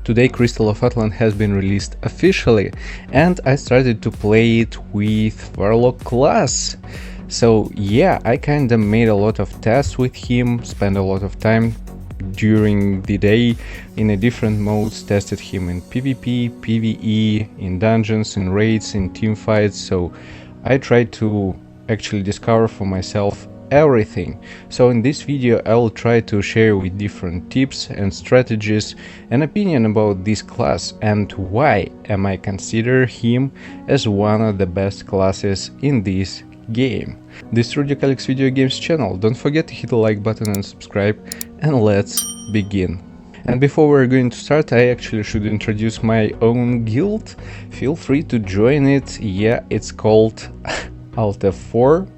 Today Crystal of Atlan has been released officially, and I started to play it with Warlock class. So yeah, I kinda made a lot of tests with him, spent a lot of time during the day in a different modes, tested him in PvP, PvE, in dungeons, in raids, in team fights, so I tried to actually discover for myself everything. So in this video I will try to share with different tips and strategies an opinion about this class and why am I consider him as one of the best classes in this game. This is Rudy Alex Video Games channel. Don't forget to hit the like button and subscribe, and let's begin. And before we're going to start, I actually should introduce my own guild. Feel free to join it. Yeah, it's called Alt F4.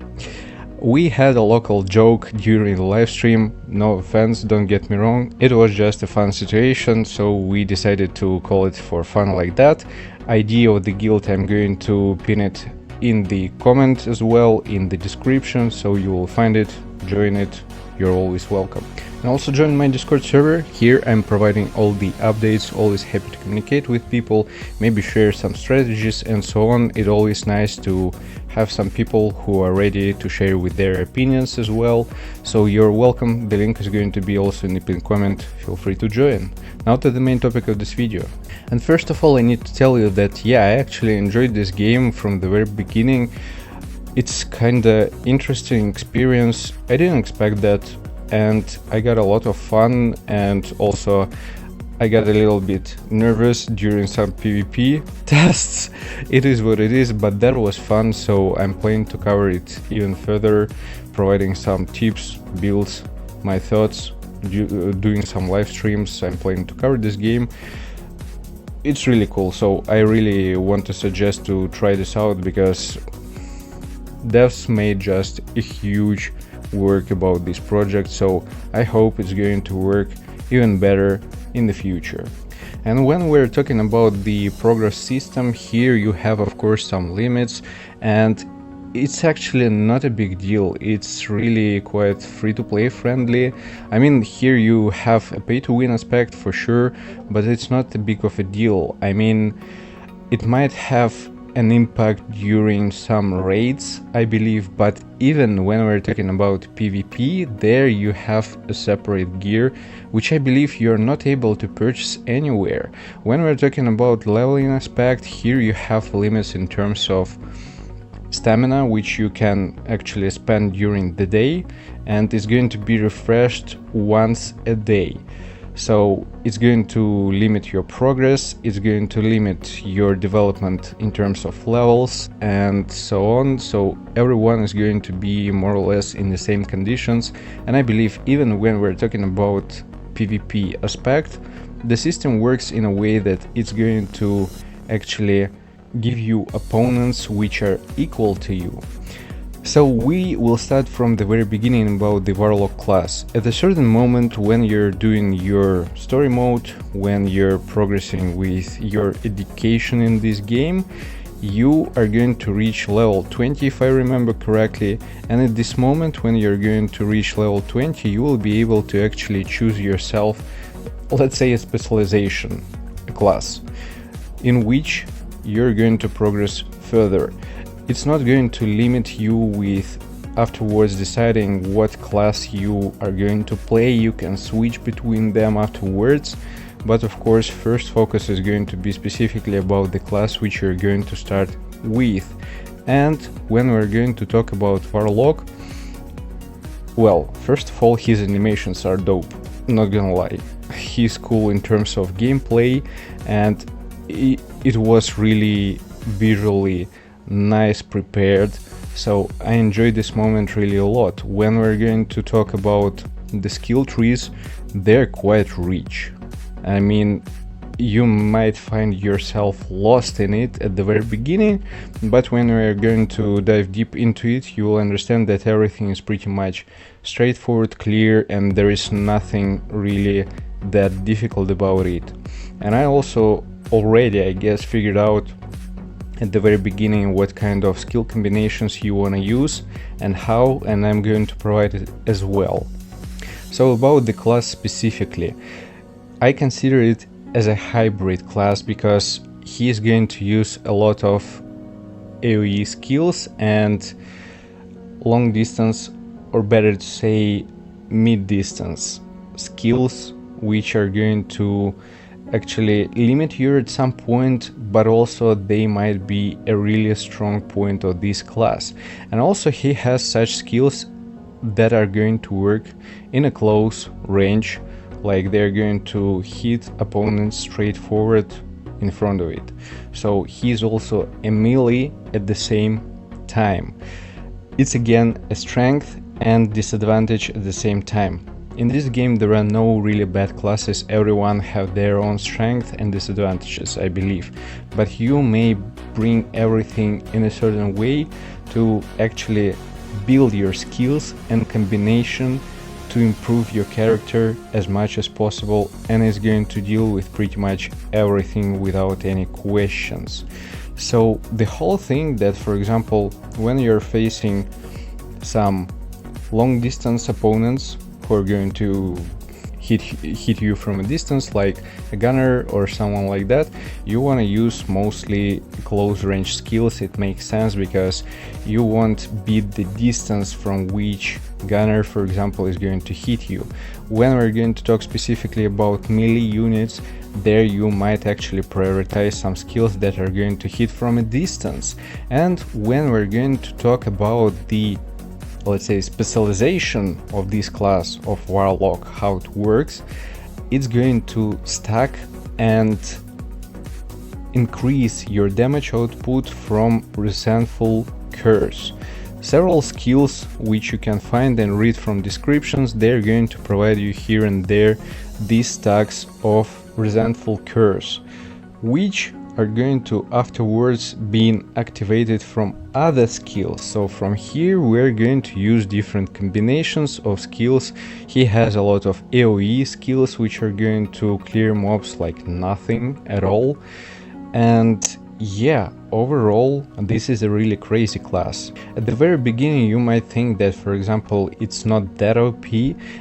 We had a local joke during the live stream, no offense, don't get me wrong, it was just a fun situation, so we decided to call it for fun like that. ID of the guild I'm going to pin it in the comment as well, in the description, so you will find it, join it, you're always welcome. And also join my Discord server. Here I'm providing all the updates, always happy to communicate with people, maybe share some strategies and so on. It's always nice to have some people who are ready to share with their opinions as well. So you're welcome, the link is going to be also in the pinned comment, feel free to join. Now to the main topic of this video. And first of all I need to tell you that yeah, I actually enjoyed this game from the very beginning. It's kinda interesting experience, I didn't expect that. And I got a lot of fun, and also I got a little bit nervous during some PvP tests. It is what it is, but that was fun, so I'm planning to cover it even further, providing some tips, builds, my thoughts, doing some live streams. I'm planning to cover this game. It's really cool, so I really want to suggest to try this out, because devs made just a huge work about this project, so I hope it's going to work even better in the future. And when we're talking about the progress system, here you have of course some limits, and it's actually not a big deal. It's really quite free-to-play friendly. I mean, here you have a pay-to-win aspect for sure, but it's not a big of a deal. I mean, it might have an impact during some raids, I believe, but even when we're talking about PvP, there you have a separate gear, which I believe you're not able to purchase anywhere. When we're talking about leveling aspect, here you have limits in terms of stamina, which you can actually spend during the day, and it's going to be refreshed once a day. So it's going to limit your progress, it's going to limit your development in terms of levels and so on. So everyone is going to be more or less in the same conditions. And I believe even when we're talking about PvP aspect, the system works in a way that it's going to actually give you opponents which are equal to you. So we will start from the very beginning about the Warlock class. At a certain moment when you're doing your story mode, when you're progressing with your education in this game, you are going to reach level 20 if I remember correctly, and at this moment when you're going to reach level 20 you will be able to actually choose yourself, let's say a specialization, a class, in which you're going to progress further. It's not going to limit you with afterwards deciding what class you are going to play. You can switch between them afterwards, but of course first focus is going to be specifically about the class which you're going to start with. And when we're going to talk about Warlock, well, first of all, his animations are dope, not gonna lie. He's cool in terms of gameplay, and it was really visually nice prepared, so I enjoyed this moment really a lot. When we're going to talk about the skill trees, they're quite rich. I mean, you might find yourself lost in it at the very beginning, but when we're going to dive deep into it, you will understand that everything is pretty much straightforward, clear, and there is nothing really that difficult about it. And I also already, I guess, figured out at the very beginning what kind of skill combinations you want to use and how, and I'm going to provide it as well. So about the class specifically, I consider it as a hybrid class because he is going to use a lot of AoE skills and long distance, or better to say mid distance skills, which are going to actually limit you at some point, but also they might be a really strong point of this class. And also he has such skills that are going to work in a close range, like they're going to hit opponents straightforward in front of it. So he's also a melee at the same time. It's again a strength and disadvantage at the same time. In this game there are no really bad classes, everyone have their own strength and disadvantages, I believe. But you may bring everything in a certain way to actually build your skills and combination to improve your character as much as possible, and is going to deal with pretty much everything without any questions. So the whole thing that, for example, when you're facing some long distance opponents who are going to hit you from a distance, like a gunner or someone like that, you want to use mostly close range skills. It makes sense because you won't beat the distance from which gunner, for example, is going to hit you. When we're going to talk specifically about melee units, there you might actually prioritize some skills that are going to hit from a distance. And when we're going to talk about the, let's say, specialization of this class of Warlock, how it works, it's going to stack and increase your damage output from Resentful Curse. Several skills which you can find and read from descriptions, they're going to provide you here and there these stacks of Resentful Curse, which are going to afterwards being activated from other skills. So from here we're going to use different combinations of skills. He has a lot of AoE skills which are going to clear mobs like nothing at all. And yeah, overall this is a really crazy class. At the very beginning you might think that, for example, it's not that OP,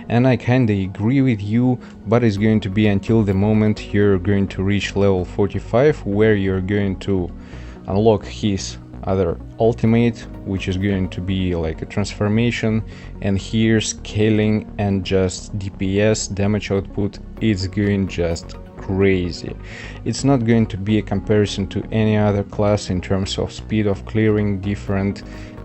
and I kinda agree with you, but it's going to be until the moment you're going to reach level 45, where you're going to unlock his other ultimate, which is going to be like a transformation, and here scaling and just DPS damage output is going just crazy. It's not going to be a comparison to any other class in terms of speed of clearing different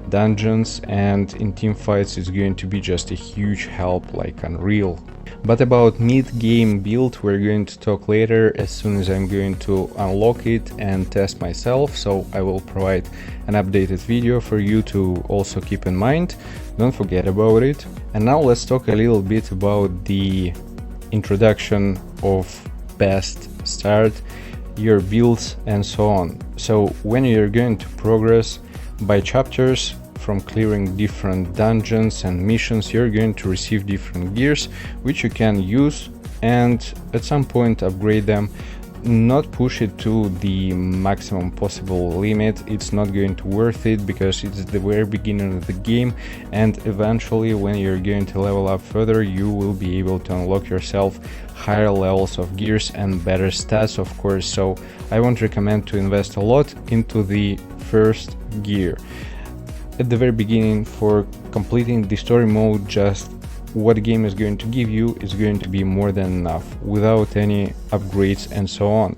dungeons, and in team fights it's going to be just a huge help, like unreal. But about mid-game build we're going to talk later, as soon as I'm going to unlock it and test myself, so I will provide an updated video for you to also keep in mind. Don't forget about it. And now let's talk a little bit about the introduction of best start, your builds and so on. So when you're going to progress by chapters from clearing different dungeons and missions, you're going to receive different gears which you can use and at some point upgrade them. Not push it to the maximum possible limit, it's not going to worth it because it's the very beginning of the game, and eventually when you're going to level up further you will be able to unlock yourself higher levels of gears and better stats, of course. So I won't recommend to invest a lot into the first gear. At the very beginning, for completing the story mode, just what the game is going to give you is going to be more than enough without any upgrades and so on.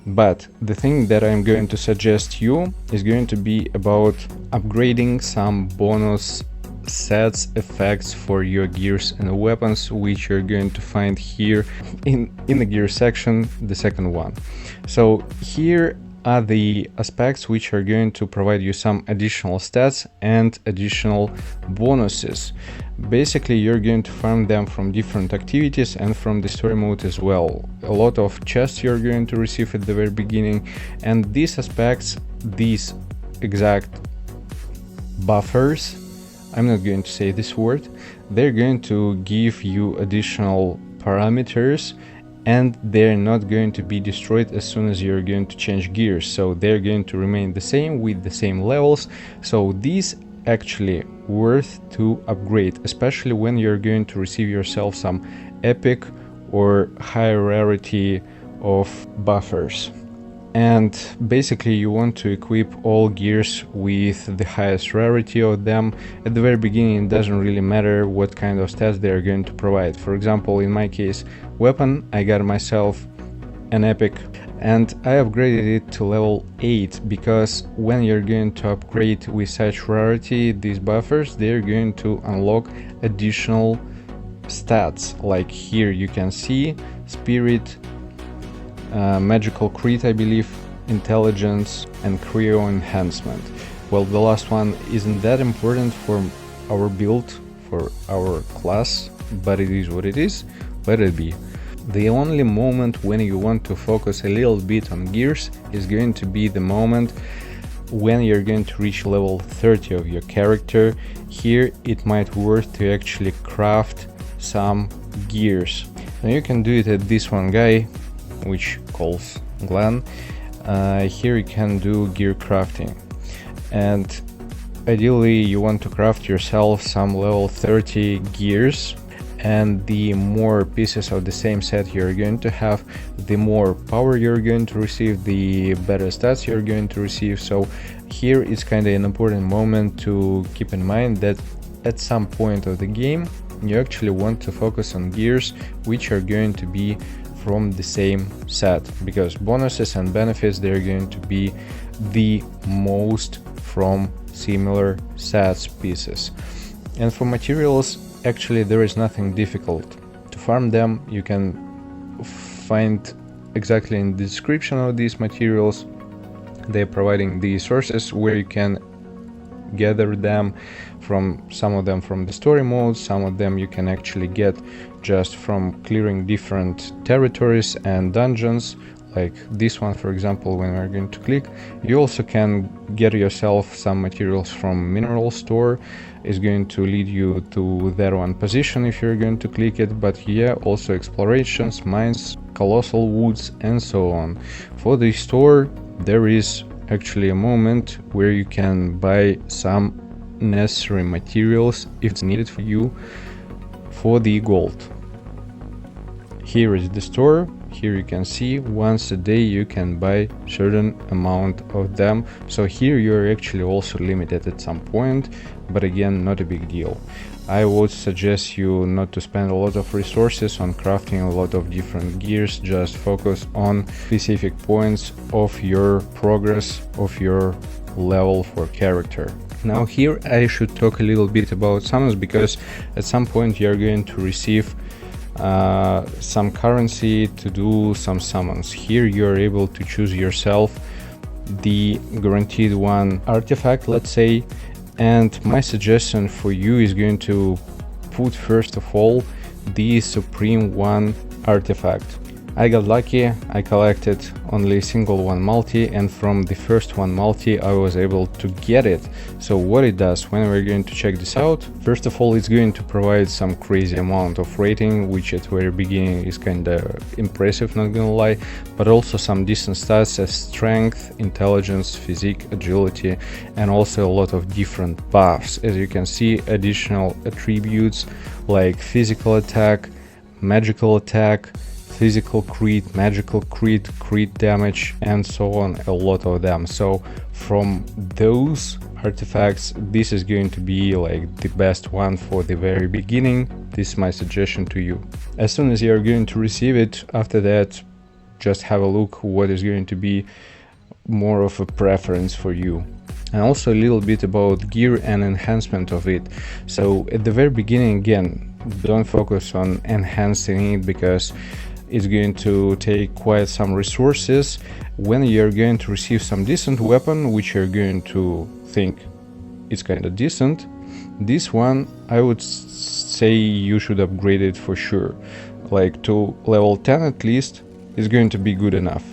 But the thing that I'm going to suggest you is going to be about upgrading some bonus sets, effects for your gears and weapons, which you're going to find here in the gear section, the second one. So here are the aspects which are going to provide you some additional stats and additional bonuses. Basically you're going to farm them from different activities and from the story mode as well. A lot of chests you're going to receive at the very beginning, and these aspects, these exact buffers, I'm not going to say this word, they're going to give you additional parameters, and they're not going to be destroyed as soon as you're going to change gears, so they're going to remain the same with the same levels. So these actually worth to upgrade, especially when you're going to receive yourself some epic or high rarity of buffers. And basically you want to equip all gears with the highest rarity of them. At the very beginning it doesn't really matter what kind of stats they are going to provide. For example, in my case, weapon, I got myself an epic and I upgraded it to level 8 because when you're going to upgrade with such rarity these buffers, they're going to unlock additional stats. Like here you can see spirit, magical crit, I believe, intelligence, and cryo enhancement. Well, the last one isn't that important for our build, for our class, but it is what it is. Let it be. The only moment when you want to focus a little bit on gears is going to be the moment when you're going to reach level 30 of your character. Here it might be worth to actually craft some gears. Now you can do it at this one guy, which calls Glenn. Here you can do gear crafting, and ideally you want to craft yourself some level 30 gears, and the more pieces of the same set you're going to have, the more power you're going to receive, the better stats you're going to receive. So here it's kind of an important moment to keep in mind that at some point of the game you actually want to focus on gears which are going to be from the same set, because bonuses and benefits, they're going to be the most from similar sets pieces. And for materials, actually there is nothing difficult to farm them. You can find exactly in the description of these materials, they're providing the sources where you can gather them, from some of them from the story mode, some of them you can actually get just from clearing different territories and dungeons, like this one for example. When we're going to click, you also can get yourself some materials from mineral store. Is going to lead you to that one position if you're going to click it, but yeah, also explorations, mines, colossal woods, and so on. For the store there is actually a moment where you can buy some necessary materials if it's needed for you for the gold. Here is the store. Here you can see once a day you can buy certain amount of them. So here you're actually also limited at some point, but again, not a big deal. I would suggest you not to spend a lot of resources on crafting a lot of different gears. Just focus on specific points of your progress, of your level for character. Now here I should talk a little bit about summons, because at some point you're going to receive some currency to do some summons. Here you're able to choose yourself the guaranteed one artifact, let's say, and my suggestion for you is going to put first of all the supreme one artifact. I got lucky, I collected only a single one multi, and from the first one multi I was able to get it. So what it does, when we're going to check this out, first of all it's going to provide some crazy amount of rating, which at the very beginning is kinda impressive, not gonna lie, but also some decent stats as strength, intelligence, physique, agility, and also a lot of different buffs. As you can see, additional attributes like physical attack, magical attack, physical crit, magical crit, crit damage, and so on, a lot of them. So from those artifacts, this is going to be like the best one for the very beginning. This is my suggestion to you. As soon as you're going to receive it, after that just have a look what is going to be more of a preference for you. And also a little bit about gear and enhancement of it. So at the very beginning, again, don't focus on enhancing it because it's going to take quite some resources. When you're going to receive some decent weapon, which you're going to think it's kind of decent, this one I would say you should upgrade it for sure. Like to level 10 at least is going to be good enough.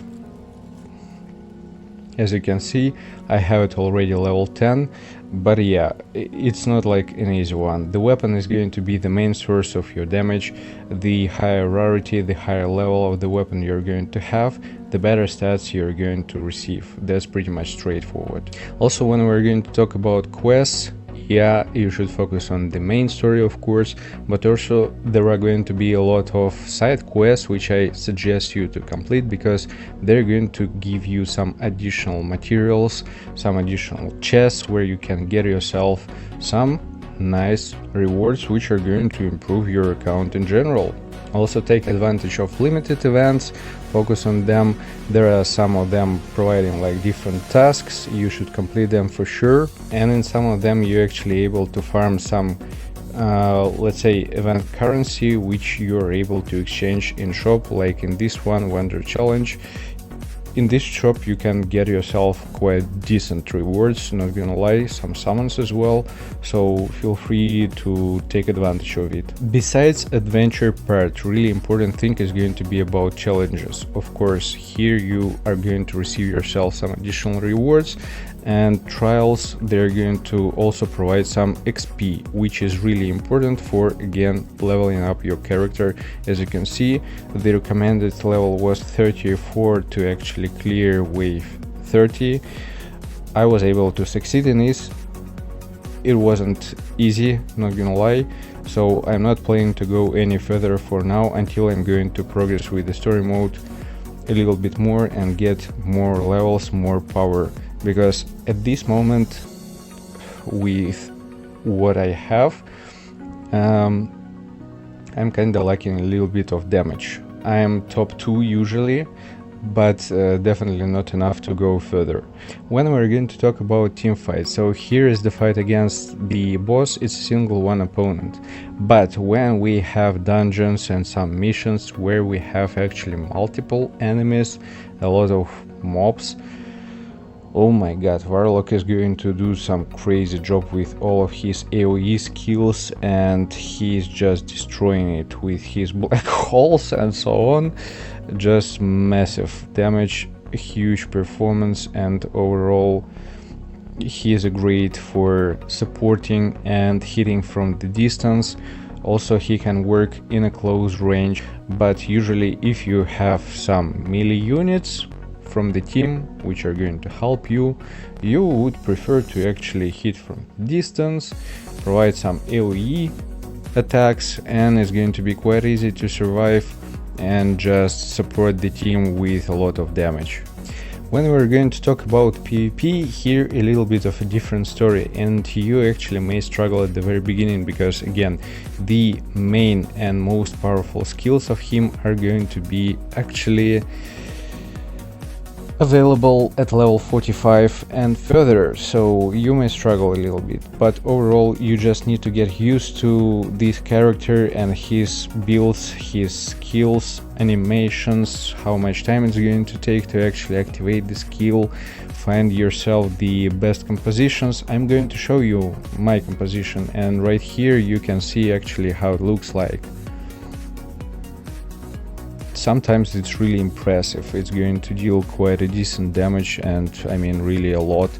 As you can see, I have it already level 10, but yeah, it's not like an easy one. The weapon is going to be the main source of your damage. The higher rarity, the higher level of the weapon you're going to have, the better stats you're going to receive. That's pretty much straightforward. Also, when we're going to talk about quests Yeah, you should focus on the main story, of course, but also there are going to be a lot of side quests which I suggest you to complete, because they're going to give you some additional materials, some additional chests where you can get yourself some nice rewards which are going to improve your account in general. Also take advantage of limited events, focus on them. There are some of them providing like different tasks, you should complete them for sure, and in some of them you're actually able to farm some let's say event currency which you're able to exchange in shop, like in this one, vendor challenge. In this shop you can get yourself quite decent rewards, not gonna lie, some summons as well, so feel free to take advantage of it. Besides adventure part, really important thing is going to be about challenges. Of course, here you are going to receive yourself some additional rewards, and trials, they're going to also provide some XP, which is really important for, again, leveling up your character. As you can see, the recommended level was 34 to actually clear wave 30. I was able to succeed in this. It wasn't easy, not gonna lie, so I'm not planning to go any further for now until I'm going to progress with the story mode a little bit more and get more levels, more power, because at this moment with what I have, I'm kinda lacking a little bit of damage. I am top 2 usually, but definitely not enough to go further. When we're going to talk about team fight, so here is the fight against the boss. It's a single one opponent, but when we have dungeons and some missions where we have actually multiple enemies, a lot of mobs, oh my god, Warlock is going to do some crazy job with all of his AoE skills, and he's just destroying it with his black holes and so on. Just massive damage, huge performance, and overall he is great for supporting and hitting from the distance. Also, he can work in a close range, but usually if you have some melee units from the team which are going to help you, you would prefer to actually hit from distance, provide some AoE attacks, and it's going to be quite easy to survive and just support the team with a lot of damage. When we're going to talk about PvP, here a little bit of a different story, and you actually may struggle at the very beginning, because again, the main and most powerful skills of him are going to be actually available at level 45 and further, so you may struggle a little bit, but overall you just need to get used to this character and his builds, his skills, animations, how much time it's going to take to actually activate the skill, find yourself the best compositions. I'm going to show you my composition, and right here you can see actually how it looks like. Sometimes it's really impressive, it's going to deal quite a decent damage, and I mean really a lot.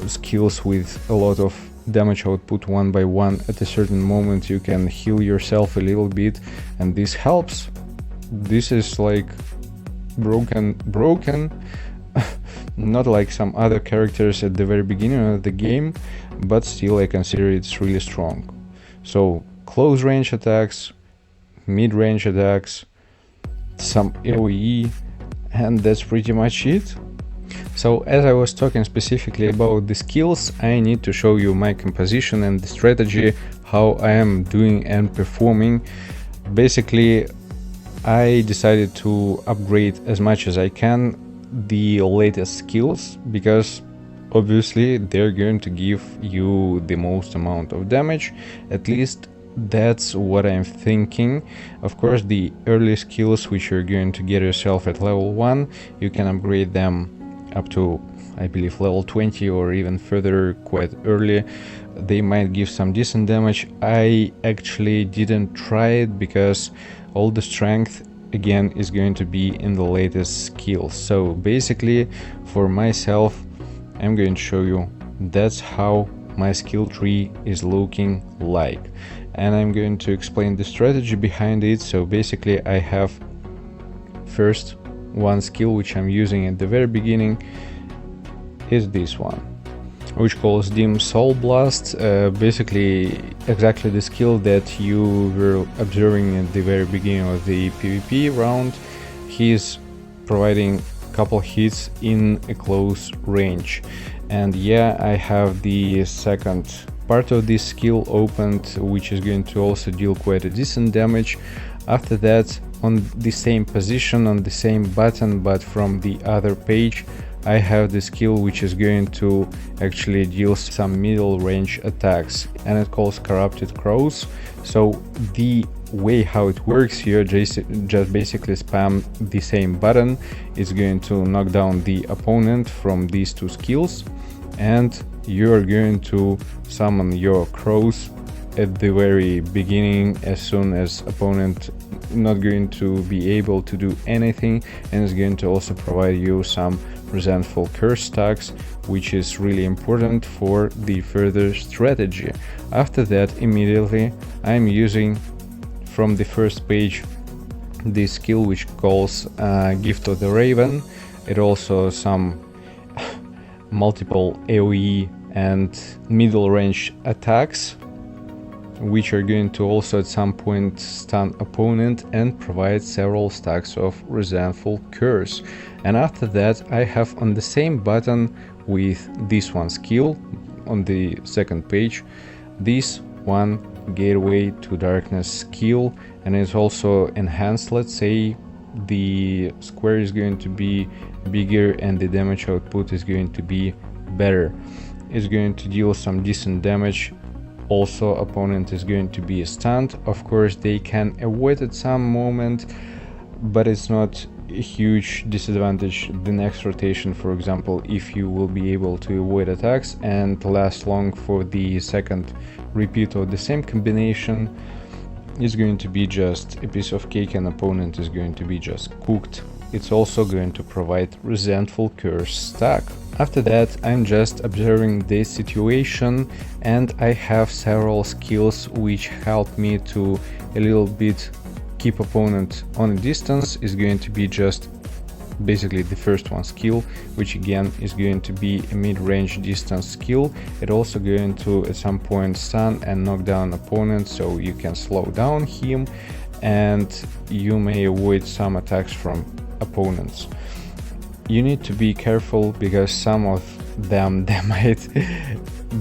Skills with a lot of damage output one by one. At a certain moment you can heal yourself a little bit, and this helps. This is like broken not like some other characters at the very beginning of the game, but still I consider it's really strong. So close range attacks, mid-range attacks, some AoE, and that's pretty much it. So as I was talking specifically about the skills, I need to show you my composition and the strategy, how I am doing and performing. Basically, I decided to upgrade as much as I can the latest skills, because obviously they're going to give you the most amount of damage, at least that's what I'm thinking. Of course, the early skills which you're going to get yourself at level 1, you can upgrade them up to, I believe, level 20 or even further quite early. They might give some decent damage. I actually didn't try it because all the strength again is going to be in the latest skills. So basically for myself, I'm going to show you that's how my skill tree is looking like, and I'm going to explain the strategy behind it. So basically I have first one skill which I'm using at the very beginning is this one. which calls Dim Soul Blast, basically exactly the skill that you were observing at the very beginning of the PvP round. He's providing a couple hits in a close range, and yeah, I have the second part of this skill opened, which is going to also deal quite a decent damage. After that, on the same position, on the same button, but from the other page, I have the skill which is going to actually deal some middle range attacks, and it calls Corrupted Crows. So the way how it works here, just basically spam the same button. It's going to knock down the opponent from these two skills, and you are going to summon your crows at the very beginning, as soon as opponent not going to be able to do anything, and is going to also provide you some resentful curse stacks, which is really important for the further strategy. After that, immediately I'm using from the first page this skill which calls Gift of the Raven. It also some multiple AoE and middle range attacks, which are going to also at some point stun opponent and provide several stacks of resentful curse. And after that, I have on the same button with this one skill on the second page, this one Gateway to Darkness skill, and it's also enhanced. Let's say the square is going to be bigger and the damage output is going to be better. It's going to deal some decent damage. Also, opponent is going to be stunned. Of course, they can avoid at some moment, but it's not a huge disadvantage the next rotation. For example, if you will be able to avoid attacks and last long for the second repeat of the same combination, it's going to be just a piece of cake and opponent is going to be just cooked. It's also going to provide resentful curse stack. After that, I'm just observing this situation, and I have several skills which help me to a little bit keep opponent on a distance. Is going to be just basically the first one skill, which again is going to be a mid-range distance skill. It also going to at some point stun and knock down opponent, so you can slow down him and you may avoid some attacks from opponents. You need to be careful because some of them they might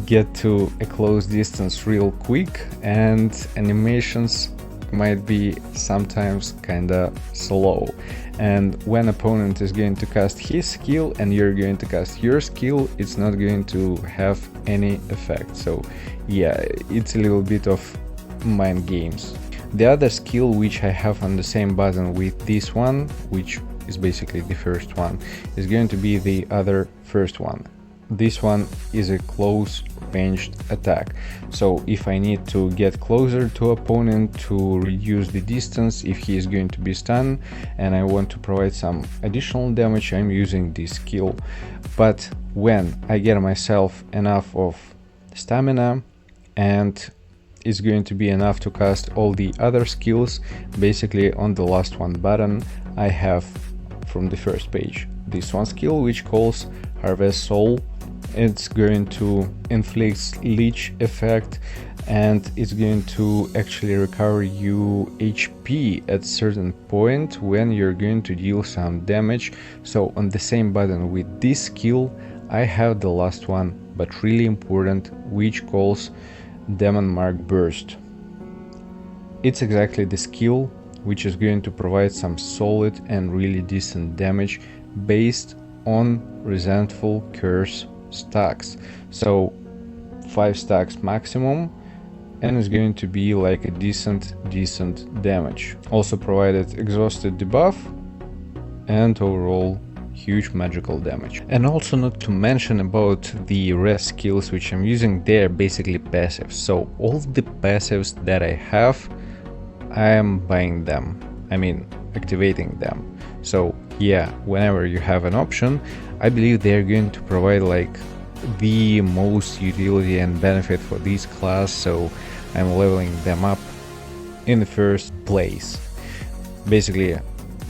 get to a close distance real quick, and animations might be sometimes kinda slow. And when opponent is going to cast his skill and you're going to cast your skill, it's not going to have any effect. So yeah, it's a little bit of mind games. The other skill which I have on the same button with this one, which is basically the first one, is going to be the other first one. This one is a close ranged attack. So if I need to get closer to opponent to reduce the distance if he is going to be stunned and I want to provide some additional damage, I'm using this skill. But when I get myself enough of stamina and it's going to be enough to cast all the other skills, basically on the last one button I have from the first page this one skill which calls Harvest Soul. It's going to inflict leech effect and it's going to actually recover you HP at certain point when you're going to deal some damage. So on the same button with this skill I have the last one, but really important, which calls Demon Mark Burst. It's exactly the skill which is going to provide some solid and really decent damage based on resentful curse stacks. So 5 stacks maximum, and it's going to be like a decent damage. Also provided exhausted debuff and overall huge magical damage. And also not to mention about the rest skills which I'm using, they're basically passives. So all the passives that I have, I am buying them, I mean activating them. So yeah, whenever you have an option, I believe they're going to provide like the most utility and benefit for this class, so I'm leveling them up in the first place. Basically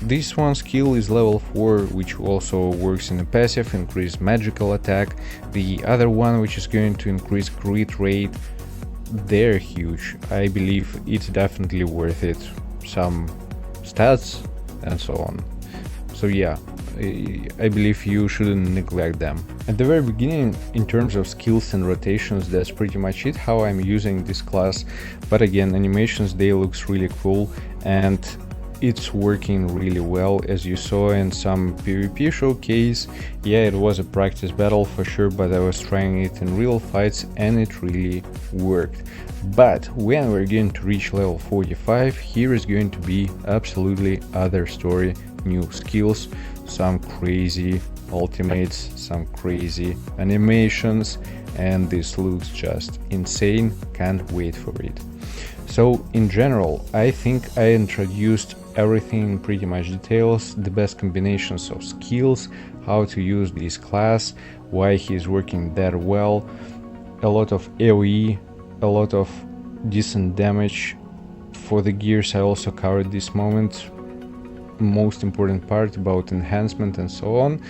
This one skill is level 4, which also works in a passive, increase magical attack. The other one, which is going to increase crit rate, they're huge. I believe it's definitely worth it. Some stats and so on. So yeah, I believe you shouldn't neglect them. At the very beginning, in terms of skills and rotations, that's pretty much it, how I'm using this class. But again, animations, they looks really cool, and it's working really well, as you saw in some PvP showcase. Yeah, it was a practice battle for sure, but I was trying it in real fights and it really worked. But when we're going to reach level 45, here is going to be absolutely other story, new skills, some crazy ultimates, some crazy animations, and this looks just insane. Can't wait for it. So in general, I think I introduced everything in pretty much details, the best combinations of skills, how to use this class, why he's working that well, a lot of AoE, a lot of decent damage. For the gears I also covered this moment, most important part about enhancement and so on,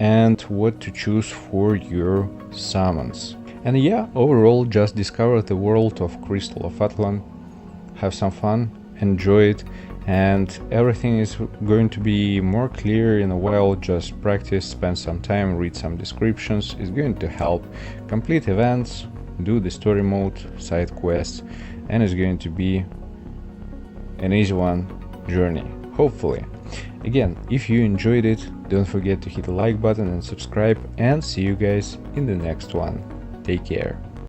and what to choose for your summons. And yeah, overall just discover the world of Crystal of Atlan, have some fun, enjoy it, and everything is going to be more clear in a while. Just practice, spend some time, read some descriptions. It's going to help complete events, do the story mode, side quests, and it's going to be an easy one journey, hopefully. Again, if you enjoyed it, don't forget to hit the like button and subscribe, and see you guys in the next one. Take care.